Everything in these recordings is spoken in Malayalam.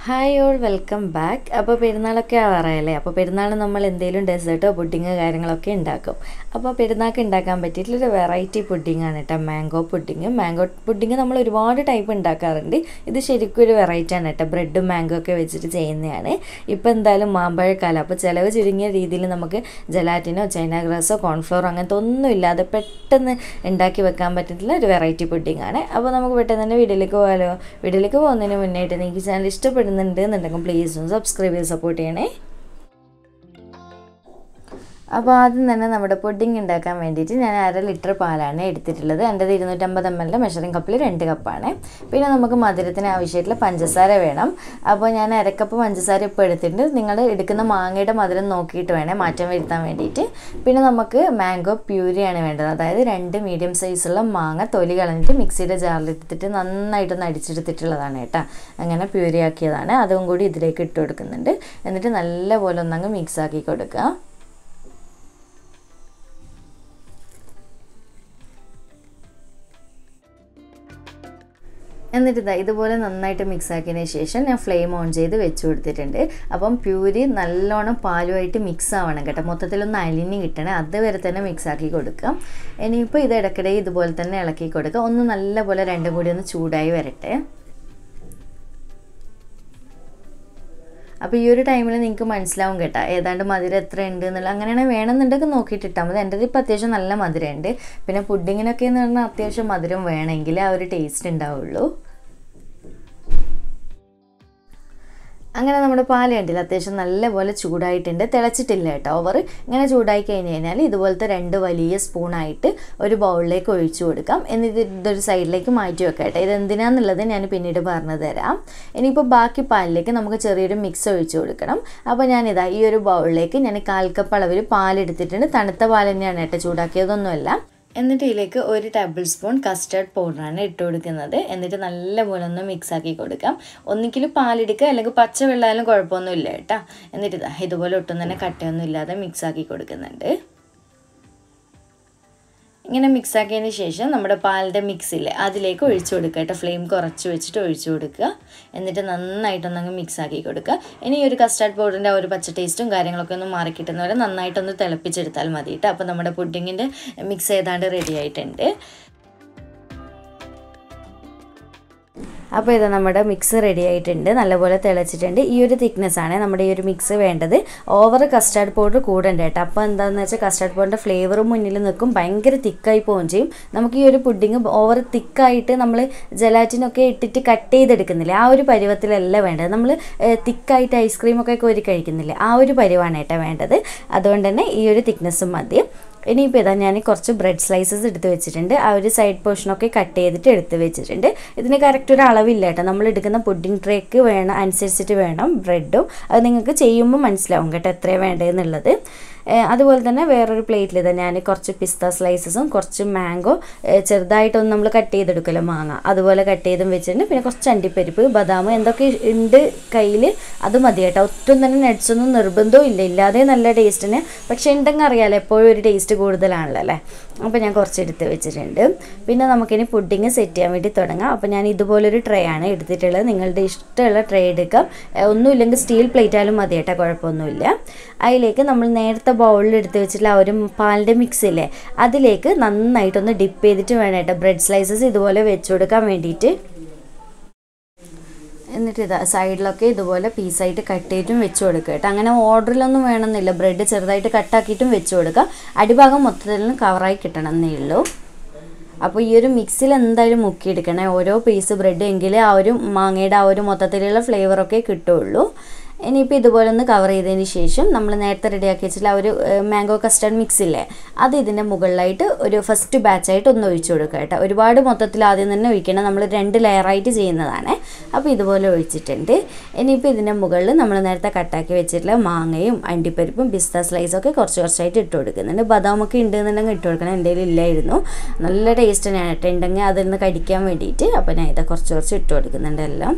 Hi all welcome back. അപ്പോൾ പെരുന്നാളൊക്കെ ആവാറായല്ലേ. അപ്പോൾ പെരുന്നാൾ നമ്മൾ എന്തെങ്കിലും ഡെസേർട്ടോ പുഡിങ് കാര്യങ്ങളൊക്കെ ഉണ്ടാക്കും. അപ്പോൾ പെരുന്നാൾക്ക് ഉണ്ടാക്കാൻ പറ്റിയിട്ടുള്ളൊരു വെറൈറ്റി പുഡിങ്ങാണ് കേട്ടോ മാംഗോ പുഡിങ് നമ്മൾ ഒരുപാട് ടൈപ്പ് ഉണ്ടാക്കാറുണ്ട്. ഇത് ശരിക്കും ഒരു വെറൈറ്റി ആണ് കേട്ടോ. ബ്രെഡും മാംഗോ ഒക്കെ വെച്ചിട്ട് ചെയ്യുന്നതാണ്. ഇപ്പോൾ എന്തായാലും മാമ്പഴക്കാലം, അപ്പോൾ ചിലവ് ചുരുങ്ങിയ രീതിയിൽ നമുക്ക് ജലാറ്റിനോ ചൈന ഗ്രാസോ കോൺഫ്ലോറോ അങ്ങനത്തെ ഒന്നും ഇല്ലാതെ പെട്ടെന്ന് ഉണ്ടാക്കി വെക്കാൻ പറ്റിയിട്ടുള്ള ഒരു വെറൈറ്റി പുഡിങ്ങാണ്. അപ്പോൾ നമുക്ക് പെട്ടെന്ന് തന്നെ വീഡിയോയിലേക്ക് പോകാമല്ലോ. വീഡിയോയിലേക്ക് പോകുന്നതിന് മുന്നേയായിട്ട് നിങ്ങൾക്ക് ചാനൽ ഇഷ്ടപ്പെടുന്നുണ്ടെന്നുണ്ടെങ്കിൽ പ്ലീസ് ഒന്ന് സബ്സ്ക്രൈബ് ചെയ്ത് സപ്പോർട്ട് ചെയ്യണേ. അപ്പോൾ ആദ്യം തന്നെ നമ്മുടെ പുഡിംഗ് ഉണ്ടാക്കാൻ വേണ്ടിയിട്ട് ഞാൻ 1/2 ലിറ്റർ പാലാണ് എടുത്തിട്ടുള്ളത്. എൻ്റെ 250 ml മെഷറിംഗ് കപ്പിൽ 2 കപ്പാണ്. പിന്നെ നമുക്ക് മധുരത്തിന് ആവശ്യമായിട്ടുള്ള പഞ്ചസാര വേണം. അപ്പോൾ ഞാൻ 1/2 കപ്പ് പഞ്ചസാര ഇപ്പോൾ എടുത്തിട്ടുണ്ട്. നിങ്ങൾ എടുക്കുന്ന മാങ്ങയുടെ മധുരം നോക്കിയിട്ട് വേണേ മാറ്റം വരുത്താൻ വേണ്ടിയിട്ട്. പിന്നെ നമുക്ക് മാംഗോ പ്യൂരിയാണ് വേണ്ടത്. അതായത് 2 മീഡിയം സൈസുള്ള മാങ്ങ തൊലി കളഞ്ഞിട്ട് മിക്സിയുടെ ജാറിലിട്ടിട്ട് നന്നായിട്ടൊന്ന് അടിച്ചെടുത്തിട്ടുള്ളതാണ് കേട്ടോ. അങ്ങനെ പ്യൂരി ആക്കിയതാണ്. അതും കൂടി ഇതിലേക്ക് ഇട്ട് കൊടുക്കുന്നുണ്ട്. എന്നിട്ട് നല്ലപോലെ ഒന്നങ്ങ് മിക്സ് ആക്കി കൊടുക്കുക. എന്നിട്ട് ഇതുപോലെ നന്നായിട്ട് മിക്സ് ആക്കിയതിന് ശേഷം ഞാൻ ഫ്ലെയിം ഓൺ ചെയ്ത് വെച്ച് കൊടുത്തിട്ടുണ്ട്. അപ്പം പ്യൂരി നല്ലോണം പാലുമായിട്ട് മിക്സ് ആവണം കേട്ടോ. മൊത്തത്തിലൊന്ന് അലിഞ്ഞ് കിട്ടണം. അതുവരെ തന്നെ മിക്സ് ആക്കി കൊടുക്കാം. ഇനിയിപ്പോൾ ഇത് ഇടയ്ക്കിടെ ഇതുപോലെ തന്നെ ഇളക്കി കൊടുക്കുക. ഒന്ന് നല്ലപോലെ രണ്ടും കൂടി ഒന്ന് ചൂടായി വരട്ടെ. അപ്പോൾ ഈ ഒരു ടൈമിൽ നിങ്ങൾക്ക് മനസ്സിലാവും കേട്ടോ ഏതാണ്ട് മധുരം എത്ര ഉണ്ട് എന്നുള്ള. അങ്ങനെയാണ് വേണമെന്നുണ്ടെങ്കിൽ നോക്കിയിട്ട് ഇട്ടാൽ മതി. എൻ്റെ ഇപ്പോൾ അത്യാവശ്യം നല്ല മധുരമുണ്ട്. പിന്നെ പുഡിങ്ങിനൊക്കെ എന്ന് പറഞ്ഞാൽ അത്യാവശ്യം മധുരം വേണമെങ്കിൽ ആ ഒരു ടേസ്റ്റ് ഉണ്ടാവുള്ളൂ. അങ്ങനെ നമ്മുടെ പാല് കണ്ടില്ല അത്യാവശ്യം നല്ലപോലെ ചൂടായിട്ടുണ്ട്. തിളച്ചിട്ടില്ല കേട്ടോ ഓവർ. ഇങ്ങനെ ചൂടായി കഴിഞ്ഞ് കഴിഞ്ഞാൽ ഇതുപോലത്തെ 2 വലിയ സ്പൂണായിട്ട് ഒരു ബൗളിലേക്ക് ഒഴിച്ചു കൊടുക്കാം. എന്നിട്ട് ഇതൊരു സൈഡിലേക്ക് മാറ്റി വെക്കാം കേട്ടോ. ഇതെന്തിനാന്നുള്ളത് ഞാൻ പിന്നീട് പറഞ്ഞു തരാം. ഇനിയിപ്പോൾ ബാക്കി പാലിലേക്ക് നമുക്ക് ചെറിയൊരു മിക്സ് ഒഴിച്ചു കൊടുക്കണം. അപ്പോൾ ഞാനിതാ ഈ ഒരു ബൗളിലേക്ക് ഞാൻ 1/4 കപ്പ് അളവിൽ പാലെടുത്തിട്ടുണ്ട്. തണുത്ത പാൽ തന്നെയാണ് കേട്ടോ, ചൂടാക്കിയതൊന്നുമല്ല. എന്നിട്ട് ഇതിലേക്ക് 1 ടേബിൾ സ്പൂൺ കസ്റ്റർഡ് പൗഡറാണ് ഇട്ട് കൊടുക്കുന്നത്. എന്നിട്ട് നല്ലപോലെ ഒന്ന് മിക്സ് ആക്കി കൊടുക്കാം. ഒന്നിക്കിലും പാലെടുക്കുക അല്ലെങ്കിൽ പച്ച വെള്ളമായാലും കുഴപ്പമൊന്നുമില്ല കേട്ടോ. എന്നിട്ട് ഇതുപോലെ ഒട്ടും തന്നെ കട്ടയൊന്നും ഇല്ലാതെ മിക്സ് ആക്കി കൊടുക്കുന്നുണ്ട്. ഇങ്ങനെ മിക്സ് ആക്കിയതിന് ശേഷം നമ്മുടെ പാലിൻ്റെ മിക്സില്ലേ അതിലേക്ക് ഒഴിച്ചു കൊടുക്കുക കേട്ടോ. ഫ്ലെയിം കുറച്ച് വെച്ചിട്ട് ഒഴിച്ചു കൊടുക്കുക. എന്നിട്ട് നന്നായിട്ടൊന്നങ്ങ് മിക്സ് ആക്കി കൊടുക്കുക. ഇനി ഒരു കസ്റ്റാർഡ് പൗഡറിൻ്റെ ആ ഒരു പച്ച ടേസ്റ്റും കാര്യങ്ങളൊക്കെ ഒന്ന് മാറി കിട്ടുന്ന വരെ നന്നായിട്ടൊന്ന് തിളപ്പിച്ചെടുത്താൽ മതി കേട്ടോ. അപ്പോൾ നമ്മുടെ പുഡിങ്ങിൻ്റെ മിക്സ് ഏതാണ്ട് റെഡി ആയിട്ടുണ്ട്. അപ്പോൾ ഇത് നമ്മുടെ മിക്സ് റെഡി ആയിട്ടുണ്ട്. നല്ലപോലെ തിളച്ചിട്ടുണ്ട്. ഈ ഒരു തിക്നെസ്സാണ് നമ്മുടെ ഈ ഒരു മിക്സ് വേണ്ടത്. ഓവർ കസ്റ്റാർഡ് പൗഡർ കൂടണ്ട കേട്ടോ. അപ്പോൾ എന്താണെന്ന് വെച്ചാൽ കസ്റ്റാർഡ് പൗഡറിൻ്റെ ഫ്ലേവറും മുന്നിൽ നിൽക്കും. ഭയങ്കര തിക്കായി പോവുകയും ചെയ്യും. നമുക്ക് ഈ ഒരു പുഡിങ് ഓവർ തിക്കായിട്ട് നമ്മൾ ജലാറ്റിനൊക്കെ ഇട്ടിട്ട് കട്ട് ചെയ്തെടുക്കുന്നില്ലേ ആ ഒരു പരുവത്തിലല്ല വേണ്ടത്. നമ്മൾ തിക്കായിട്ട് ഐസ്ക്രീമൊക്കെ കോരി കഴിക്കുന്നില്ലേ ആ ഒരു പരുവാണ് കേട്ടോ വേണ്ടത്. അതുകൊണ്ട് തന്നെ ഈ ഒരു തിക്നെസ്സും മതി. ഇനിയിപ്പോൾ ഇതാ ഞാൻ കുറച്ച് ബ്രെഡ് സ്ലൈസസ് എടുത്ത് വെച്ചിട്ടുണ്ട്. ആ ഒരു സൈഡ് പോർഷനൊക്കെ കട്ട് ചെയ്തിട്ട് എടുത്ത് വെച്ചിട്ടുണ്ട്. ഇതിന് കറക്റ്റ് ഒരു അളവില്ല കേട്ടോ. നമ്മൾ എടുക്കുന്ന പുഡിംഗ് ട്രേക്ക് വേണം അനുസരിച്ചിട്ട് വേണം ബ്രെഡും. അത് നിങ്ങൾക്ക് ചെയ്യുമ്പോൾ മനസ്സിലാവും കേട്ടോ എത്രയാണ് വേണ്ടതെന്നുള്ളത്. അതുപോലെ തന്നെ വേറൊരു പ്ലേറ്റിൽ ഇതാ ഞാൻ കുറച്ച് പിസ്ത സ്ലൈസസും കുറച്ച് മാംഗോ ചെറുതായിട്ടൊന്ന് നമ്മൾ കട്ട് ചെയ്തെടുക്കുമല്ലോ മാങ്ങ അതുപോലെ കട്ട് ചെയ്തും വെച്ചിട്ടുണ്ട്. പിന്നെ കുറച്ച് അണ്ടിപ്പരിപ്പ് ബദാം എന്തൊക്കെ ഉണ്ട് കയ്യിൽ അത് മതി കേട്ടോ. ഒട്ടും തന്നെ നട്ട്സൊന്നും നിർബന്ധവും ഇല്ല. ഇല്ലാതെ നല്ല ടേസ്റ്റിന്. പക്ഷേ ഉണ്ടെങ്കിൽ അറിയാമല്ലോ എപ്പോഴും ഒരു ടേസ്റ്റ് കൂടുതലാണല്ലോ അല്ലേ. അപ്പോൾ ഞാൻ കുറച്ച് എടുത്ത് വെച്ചിട്ടുണ്ട്. പിന്നെ നമുക്കിനി പുഡിങ് സെറ്റ് ചെയ്യാൻ വേണ്ടി തുടങ്ങാം. അപ്പോൾ ഞാൻ ഇതുപോലൊരു ട്രേ ആണ് എടുത്തിട്ടുള്ളത്. നിങ്ങളുടെ ഇഷ്ടമുള്ള ട്രേ എടുക്കാം. ഒന്നുമില്ലെങ്കിൽ സ്റ്റീൽ പ്ലേറ്റ് ആയാലും മതി കേട്ടോ, കുഴപ്പമൊന്നുമില്ല. അതിലേക്ക് നമ്മൾ നേരത്തെ ബൗളിൽ എടുത്ത് വെച്ചിട്ടുള്ള ആ ഒരു പാലിൻ്റെ മിക്സ് ഇല്ലേ അതിലേക്ക് നന്നായിട്ടൊന്ന് ഡിപ്പ് ചെയ്തിട്ട് വേണം കേട്ടോ ബ്രെഡ് സ്ലൈസസ് ഇതുപോലെ വെച്ച് കൊടുക്കാൻ വേണ്ടിയിട്ട്. എന്നിട്ട് ഇതാ സൈഡിലൊക്കെ ഇതുപോലെ പീസായിട്ട് കട്ട് ചെയ്തിട്ടും വെച്ച് കൊടുക്കുക കേട്ടോ. അങ്ങനെ ഓർഡറിലൊന്നും വേണമെന്നില്ല. ബ്രെഡ് ചെറുതായിട്ട് കട്ടാക്കിയിട്ടും വെച്ച് കൊടുക്കുക. അടിഭാഗം മൊത്തത്തിലും കവറായി കിട്ടണം എന്നേ ഉള്ളൂ. അപ്പോൾ ഈ ഒരു മിക്സിൽ എന്തായാലും മുക്കിയെടുക്കണേ ഓരോ പീസ് ബ്രെഡ്, എങ്കിലേ ആ ഒരു മാങ്ങയുടെ ആ ഒരു മൊത്തത്തിലുള്ള ഫ്ലേവറൊക്കെ കിട്ടുള്ളൂ. ഇനിയിപ്പോൾ ഇതുപോലെ ഒന്ന് കവർ ചെയ്തതിന് ശേഷം നമ്മൾ നേരത്തെ റെഡിയാക്കി വെച്ചിട്ടുള്ള ആ ഒരു മാംഗോ കസ്റ്റർഡ് മിക്സ് ഇല്ലേ അത് ഇതിൻ്റെ മുകളിലായിട്ട് ഒരു ഫസ്റ്റ് ബാച്ചായിട്ട് ഒന്ന് ഒഴിച്ചു കൊടുക്കുക കേട്ടോ. ഒരുപാട് മൊത്തത്തിൽ ആദ്യം തന്നെ ഒഴിക്കണം. നമ്മൾ 2 ലെയറായിട്ട് ചെയ്യുന്നതാണ്. അപ്പോൾ ഇതുപോലെ ഒഴിച്ചിട്ടുണ്ട്. ഇനിയിപ്പോൾ ഇതിൻ്റെ മുകളിൽ നമ്മൾ നേരത്തെ കട്ടാക്കി വെച്ചിട്ടുള്ള മാങ്ങയും അണ്ടിപ്പരിപ്പും പിസ്ത സ്ലൈസൊക്കെ കുറച്ച് കുറച്ചായിട്ട് ഇട്ട് കൊടുക്കുന്നുണ്ട്. ബദാമൊക്കെ ഉണ്ടെന്നുണ്ടെങ്കിൽ ഇട്ട് കൊടുക്കണം. എൻ്റെ കയ്യിൽ ഇല്ലായിരുന്നു. നല്ല ടേസ്റ്റ് തന്നെയാണ് കേട്ടോ ഉണ്ടെങ്കിൽ അതൊന്ന് കടിക്കാൻ വേണ്ടിയിട്ട്. അപ്പോൾ ഞാൻ ഇതാ കുറച്ച് ഇട്ട് കൊടുക്കുന്നുണ്ട് എല്ലാം.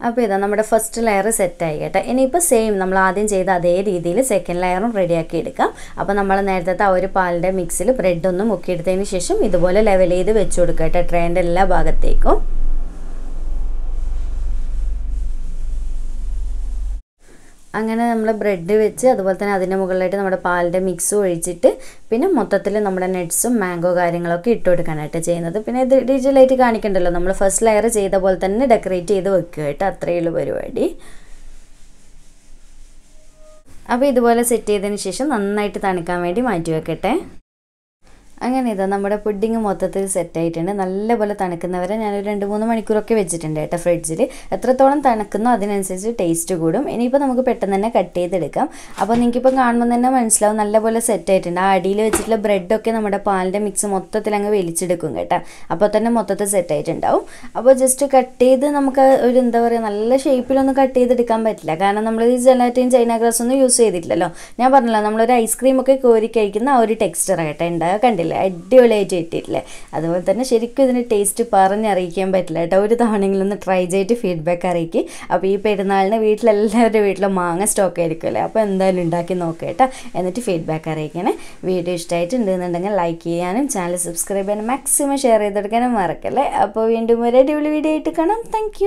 അപ്പോൾ ഇതാ നമ്മുടെ ഫസ്റ്റ് ലെയർ സെറ്റായി കേട്ടോ. ഇനിയിപ്പോൾ സെയിം നമ്മൾ ആദ്യം ചെയ്ത അതേ രീതിയിൽ സെക്കൻഡ് ലെയറും റെഡിയാക്കി എടുക്കാം. അപ്പോൾ നമ്മൾ നേരത്തെ ആ ഒരു പാലിൻ്റെ മിക്സിൽ ബ്രെഡൊന്ന് മുക്കിയെടുത്തതിന് ശേഷം ഇതുപോലെ ലെവൽ ചെയ്ത് വെച്ച് കൊടുക്കുക കേട്ടോ ട്രേൻ്റെ എല്ലാ ഭാഗത്തേക്കും. അങ്ങനെ നമ്മൾ ബ്രെഡ് വെച്ച് അതുപോലെ തന്നെ അതിൻ്റെ മുകളിലായിട്ട് നമ്മുടെ പാലിൻ്റെ മിക്സും ഒഴിച്ചിട്ട് പിന്നെ മൊത്തത്തിൽ നമ്മുടെ നട്ട്സും മാംഗോ കാര്യങ്ങളൊക്കെ ഇട്ട് കൊടുക്കാനായിട്ട് ചെയ്യുന്നത്. പിന്നെ ഇത് ഡീറ്റെയിലായിട്ട് കാണിക്കണ്ടല്ലോ, നമ്മൾ ഫസ്റ്റ് ലെയർ ചെയ്ത പോലെ തന്നെ ഡെക്കറേറ്റ് ചെയ്ത് വെക്കുക കേട്ടോ, അത്രയേ ഉള്ളൂ പരിപാടി. അപ്പോൾ ഇതുപോലെ സെറ്റ് ചെയ്തതിന് ശേഷം നന്നായിട്ട് തണുക്കാൻ വേണ്ടി മാറ്റി വെക്കട്ടെ. അങ്ങനെ ഇതാ നമ്മുടെ പുഡിങ് മൊത്തത്തിൽ സെറ്റായിട്ടുണ്ട്. നല്ലപോലെ തണുക്കുന്നവരെ ഞാനൊരു 2-3 മണിക്കൂറൊക്കെ വെച്ചിട്ടുണ്ട് കേട്ടോ ഫ്രിഡ്ജിൽ. എത്രത്തോളം തണുക്കുന്നോ അതിനനുസരിച്ച് ടേസ്റ്റ് കൂടും. ഇനിയിപ്പോൾ നമുക്ക് പെട്ടെന്ന് തന്നെ കട്ട് ചെയ്തെടുക്കാം. അപ്പോൾ നിങ്ങൾക്കിപ്പോൾ കാണുമ്പോൾ തന്നെ മനസ്സിലാവും നല്ലപോലെ സെറ്റായിട്ടുണ്ട്. ആ അടിയിൽ വെച്ചിട്ടുള്ള ബ്രെഡൊക്കെ നമ്മുടെ പാലിൻ്റെ മിക്സ് മൊത്തത്തിൽ അങ്ങ് വലിച്ചെടുക്കും കേട്ടോ. അപ്പോൾ തന്നെ മൊത്തത്തിൽ സെറ്റായിട്ടുണ്ടാവും. അപ്പോൾ ജസ്റ്റ് കട്ട് ചെയ്ത് നമുക്ക് ഒരു എന്താ പറയുക നല്ല ഷേപ്പിലൊന്നും കട്ട് ചെയ്തെടുക്കാൻ പറ്റില്ല, കാരണം നമ്മൾ ഈ ജെലാറ്റിൻ ചൈന ഗ്രാസ് ഒന്നും യൂസ് ചെയ്തിട്ടില്ലല്ലോ. ഞാൻ പറഞ്ഞല്ലോ നമ്മളൊരു ഐസ്ക്രീമൊക്കെ കോരി കഴിക്കുന്ന ആ ഒരു ടെക്സ്ചർ ആയിട്ട് ഉണ്ടാകുക, കണ്ടില്ല അടിപൊളിയായിട്ട് ഇട്ടിട്ടില്ലേ. അതുപോലെ തന്നെ ശരിക്കും ഇതിന് ടേസ്റ്റ് പറഞ്ഞറിയിക്കാൻ പറ്റില്ല കേട്ടോ. ഒരു തവണയെങ്കിലും ഒന്ന് ട്രൈ ചെയ്തിട്ട് ഫീഡ്ബാക്ക് അറിയിക്കുക. അപ്പോൾ ഈ പെരുന്നാളിന് വീട്ടിലെല്ലാവരുടെ വീട്ടിലും മാങ്ങ സ്റ്റോക്ക് ആയിരിക്കുമല്ലേ, അപ്പോൾ എന്തായാലും ഉണ്ടാക്കി നോക്കുക കേട്ടോ. എന്നിട്ട് ഫീഡ്ബാക്ക് അറിയിക്കണേ. വീഡിയോ ഇഷ്ടമായിട്ടുണ്ടെന്നുണ്ടെങ്കിൽ ലൈക്ക് ചെയ്യാനും ചാനൽ സബ്സ്ക്രൈബ് ചെയ്യാനും മാക്സിമം ഷെയർ ചെയ്തെടുക്കാനും മറക്കല്ലേ. അപ്പോൾ വീണ്ടും ഒരു അടിപൊളി വീഡിയോ ആയിട്ട് കാണാം. താങ്ക്